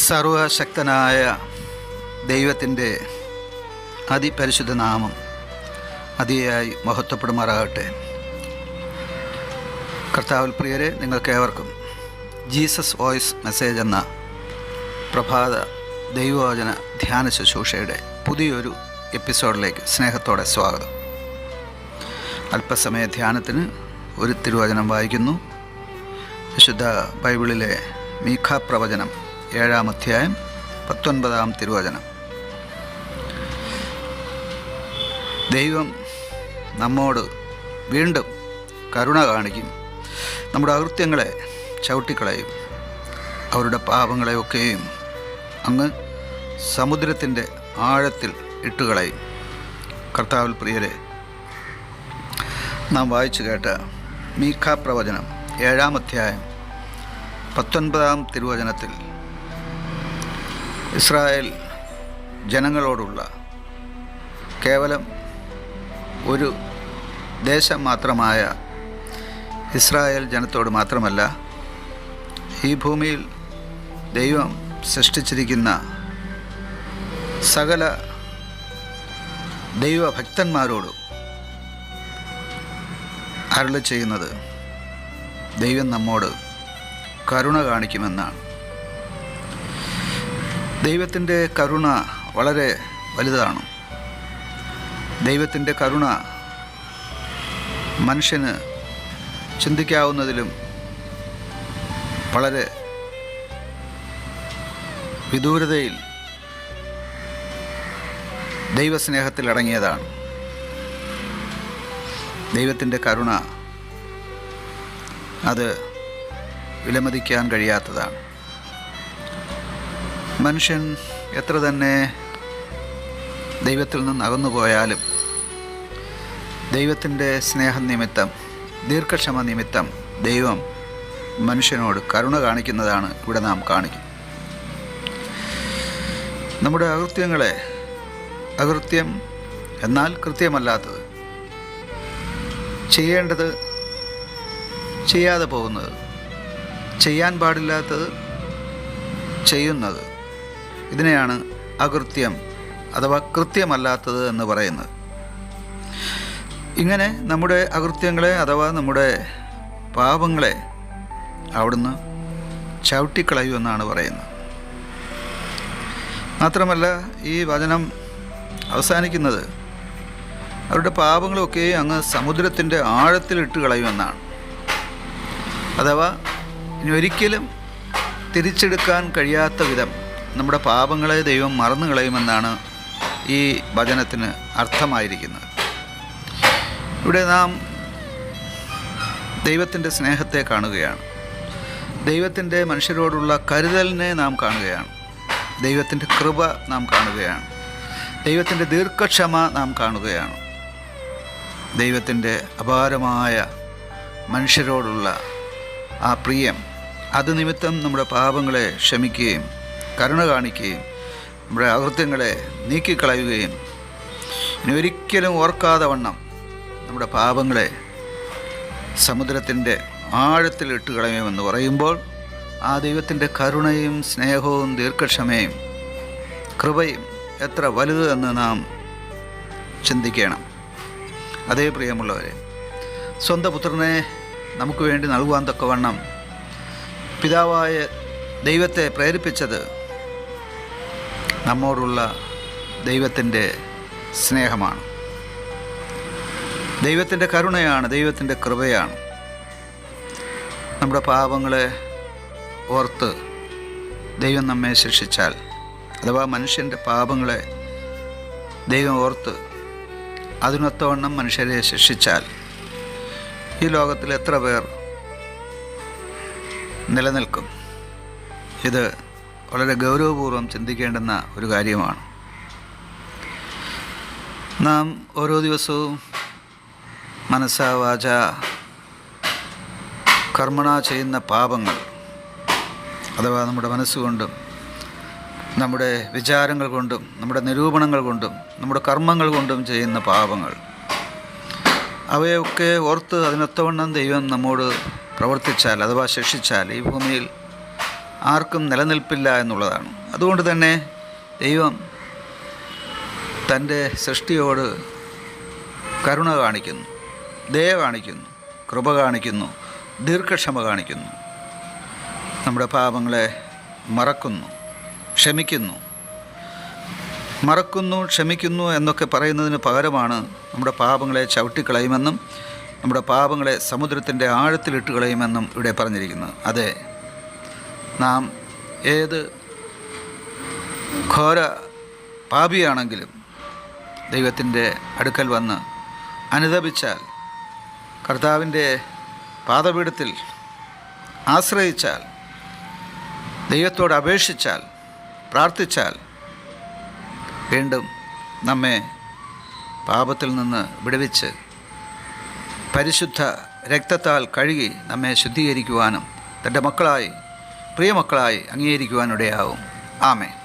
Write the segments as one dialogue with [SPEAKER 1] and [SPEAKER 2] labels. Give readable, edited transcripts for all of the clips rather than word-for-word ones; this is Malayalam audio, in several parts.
[SPEAKER 1] സർവശക്തനായ ദൈവത്തിൻ്റെ അതിപരിശുദ്ധ നാമം അതിയായി മഹത്വപ്പെടുമാറാകട്ടെ. കർത്താവിൽ പ്രിയരെ, നിങ്ങൾക്കേവർക്കും ജീസസ് വോയിസ് മെസ്സേജ് എന്ന പ്രഭാത ദൈവവചന ധ്യാന ശുശ്രൂഷയുടെ പുതിയൊരു എപ്പിസോഡിലേക്ക് സ്നേഹത്തോടെ സ്വാഗതം. അല്പസമയ ധ്യാനത്തിന് ഒരു തിരുവചനം വായിക്കുന്നു. വിശുദ്ധ ബൈബിളിലെ മീഖാ പ്രവചനം 7-ാം അധ്യായം 19-ാം തിരുവചനം. ദൈവം നമ്മോട് വീണ്ടും കരുണ കാണിക്കും, നമ്മുടെ അകൃത്യങ്ങളെ ചവിട്ടിക്കളയും, അവരുടെ പാപങ്ങളെയൊക്കെയും അങ്ങ് സമുദ്രത്തിൻ്റെ ആഴത്തിൽ ഇട്ടുകളയും. കർത്താവിൽ പ്രിയരെ, നാം വായിച്ചു കേട്ട മീഖാ പ്രവചനം 7-ാം അധ്യായം 19-ാം തിരുവചനത്തിൽ ഇസ്രായേൽ ജനങ്ങളോടുള്ള കേവലം ഒരു ദേശം മാത്രമായ ഇസ്രായേൽ ജനത്തോട് മാത്രമല്ല, ഈ ഭൂമിയിൽ ദൈവം സൃഷ്ടിച്ചിരിക്കുന്ന സകല ദൈവഭക്തന്മാരോടും അരുളി ചെയ്യുന്നത് ദൈവം നമ്മോട് കരുണ കാണിക്കുമെന്നാണ്. ദൈവത്തിൻ്റെ കരുണ വളരെ വലുതാണ്. ദൈവത്തിൻ്റെ കരുണ മനുഷ്യന് ചിന്തിക്കാവുന്നതിലും വളരെ വിദൂരതയിൽ ദൈവസ്നേഹത്തിൽ അടങ്ങിയതാണ്. ദൈവത്തിൻ്റെ കരുണ അത് വിലമതിക്കാൻ കഴിയാത്തതാണ്. മനുഷ്യൻ എത്ര തന്നെ ദൈവത്തിൽ നിന്ന് അകന്നുപോയാലും ദൈവത്തിൻ്റെ സ്നേഹം നിമിത്തം, ദീർഘക്ഷമ നിമിത്തം ദൈവം മനുഷ്യനോട് കരുണ കാണിക്കുന്നതാണ് ഇവിടെ നാം കാണിക്കുന്നത്. നമ്മുടെ അകൃത്യങ്ങളെ, അകൃത്യം എന്നാൽ കൃത്യമല്ലാത്തത്, ചെയ്യേണ്ടത് ചെയ്യാതെ പോകുന്നത്, ചെയ്യാൻ പാടില്ലാത്തത് ചെയ്യുന്നത്, ഇതിനെയാണ് അകൃത്യം അഥവാ കൃത്യമല്ലാത്തത് എന്ന് പറയുന്നത്. ഇങ്ങനെ നമ്മുടെ അകൃത്യങ്ങളെ അഥവാ നമ്മുടെ പാപങ്ങളെ അവിടുന്ന് ചവിട്ടിക്കളയുമെന്നാണ് പറയുന്നത്. മാത്രമല്ല, ഈ വചനം അവസാനിക്കുന്നത് അവരുടെ പാപങ്ങളൊക്കെ അങ്ങ് സമുദ്രത്തിൻ്റെ ആഴത്തിലിട്ട് കളയുമെന്നാണ്. അഥവാ ഇനി ഒരിക്കലും തിരിച്ചെടുക്കാൻ കഴിയാത്ത വിധം നമ്മുടെ പാപങ്ങളെ ദൈവം മറന്നു കളയുമെന്നാണ് ഈ വചനത്തിന് അർത്ഥമായിരിക്കുന്നത്. ഇവിടെ നാം ദൈവത്തിൻ്റെ സ്നേഹത്തെ കാണുകയാണ്. ദൈവത്തിൻ്റെ മനുഷ്യരോടുള്ള കരുതലിനെ നാം കാണുകയാണ്. ദൈവത്തിൻ്റെ കൃപ നാം കാണുകയാണ്. ദൈവത്തിൻ്റെ ദീർഘക്ഷമ നാം കാണുകയാണ്. ദൈവത്തിൻ്റെ അപാരമായ മനുഷ്യരോടുള്ള ആ പ്രിയം, അത് നിമിത്തം നമ്മുടെ പാപങ്ങളെ ക്ഷമിക്കുകയും കരുണ കാണിക്കുകയും നമ്മുടെ അകൃത്യങ്ങളെ നീക്കിക്കളയുകയും ഇനി ഒരിക്കലും ഓർക്കാതെ വണ്ണം നമ്മുടെ പാപങ്ങളെ സമുദ്രത്തിൻ്റെ ആഴത്തിൽ ഇട്ട് കളയുമെന്ന് പറയുമ്പോൾ ആ ദൈവത്തിൻ്റെ കരുണയും സ്നേഹവും ദീർഘക്ഷമയും കൃപയും എത്ര വലുത് എന്ന് നാം ചിന്തിക്കണം. അതേ പ്രിയമുള്ളവരെ, സ്വന്തം പുത്രനെ നമുക്ക് വേണ്ടി നൽകുവാൻ തക്കവണ്ണം പിതാവായ ദൈവത്തെ പ്രേരിപ്പിച്ചത് നമ്മോടുള്ള ദൈവത്തിൻ്റെ സ്നേഹമാണ്, ദൈവത്തിൻ്റെ കരുണയാണ്, ദൈവത്തിൻ്റെ കൃപയാണ്. നമ്മുടെ പാപങ്ങളെ ഓർത്ത് ദൈവം നമ്മെ ശിക്ഷിച്ചാൽ, അഥവാ മനുഷ്യൻ്റെ പാപങ്ങളെ ദൈവം ഓർത്ത് അതിനൊത്തവണ്ണം മനുഷ്യരെ ശിക്ഷിച്ചാൽ ഈ ലോകത്തിൽ എത്ര പേർ നിലനിൽക്കും? ഇത് വളരെ ഗൗരവപൂർവ്വം ചിന്തിക്കേണ്ടുന്ന ഒരു കാര്യമാണ്. നാം ഓരോ ദിവസവും മനസ്സാ വാച കർമ്മണ ചെയ്യുന്ന പാപങ്ങൾ, അഥവാ നമ്മുടെ മനസ്സുകൊണ്ടും നമ്മുടെ വിചാരങ്ങൾ കൊണ്ടും നമ്മുടെ നിരൂപണങ്ങൾ കൊണ്ടും നമ്മുടെ കർമ്മങ്ങൾ കൊണ്ടും ചെയ്യുന്ന പാപങ്ങൾ, അവയൊക്കെ ഓർത്ത് അതിനൊത്തവണ്ണം ദൈവം നമ്മോട് പ്രവർത്തിച്ചാൽ അഥവാ ശിക്ഷിച്ചാൽ ഈ ഭൂമിയിൽ ആർക്കും നിലനിൽപ്പില്ല എന്നുള്ളതാണ്. അതുകൊണ്ട് തന്നെ ദൈവം തൻ്റെ സൃഷ്ടിയോട് കരുണ കാണിക്കുന്നു, ദയ കാണിക്കുന്നു, കൃപ കാണിക്കുന്നു, ദീർഘക്ഷമ കാണിക്കുന്നു. നമ്മുടെ പാപങ്ങളെ മറക്കുന്നു, ക്ഷമിക്കുന്നു. മറക്കുന്നു, ക്ഷമിക്കുന്നു എന്നൊക്കെ പറയുന്നതിന് പകരമാണ് നമ്മുടെ പാപങ്ങളെ ചവിട്ടിക്കളയുമെന്നും നമ്മുടെ പാപങ്ങളെ സമുദ്രത്തിൻ്റെ ആഴത്തിലിട്ട് കളയുമെന്നും ഇവിടെ പറഞ്ഞിരിക്കുന്നത്. അതെ, നാം ഏത് ഘോര പാപിയാണെങ്കിലും ദൈവത്തിൻ്റെ അടുക്കൽ വന്ന് അനുതപിച്ചാൽ, കർത്താവിൻ്റെ പാദപീഠത്തിൽ ആശ്രയിച്ചാൽ, ദൈവത്തോട് അപേക്ഷിച്ചാൽ, പ്രാർത്ഥിച്ചാൽ, വീണ്ടും നമ്മെ പാപത്തിൽ നിന്ന് വിടുവിച്ച് പരിശുദ്ധ രക്തത്താൽ കഴുകി നമ്മെ ശുദ്ധീകരിക്കുവാനും തൻ്റെ മക്കളായി, പ്രിയമക്കളായി അംഗീകരിക്കുവാനിടയാവും. ആമേൻ.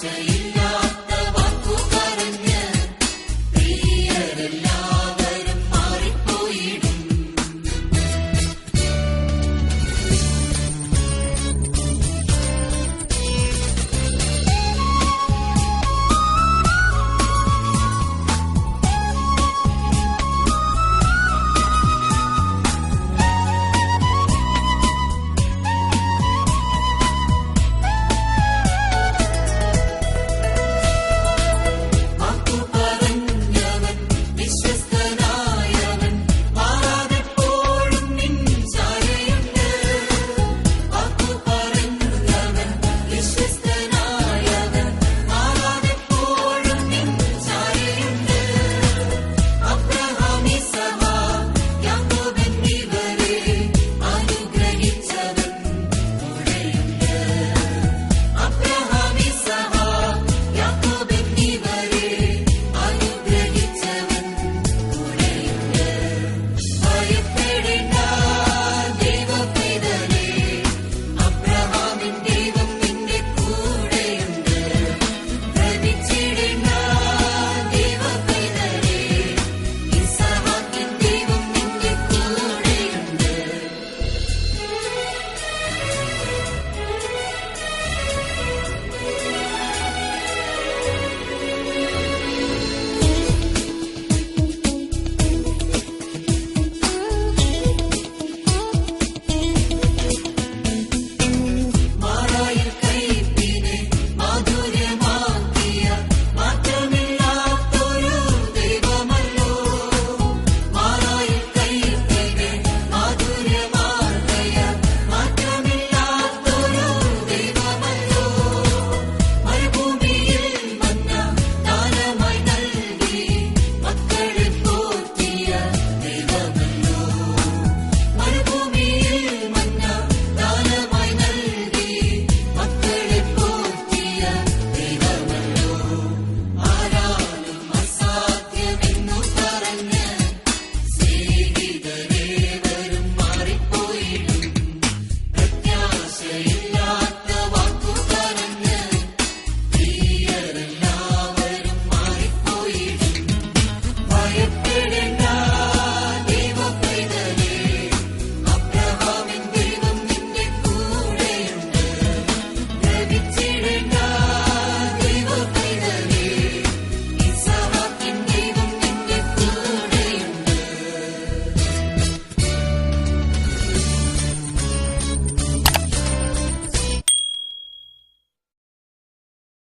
[SPEAKER 2] say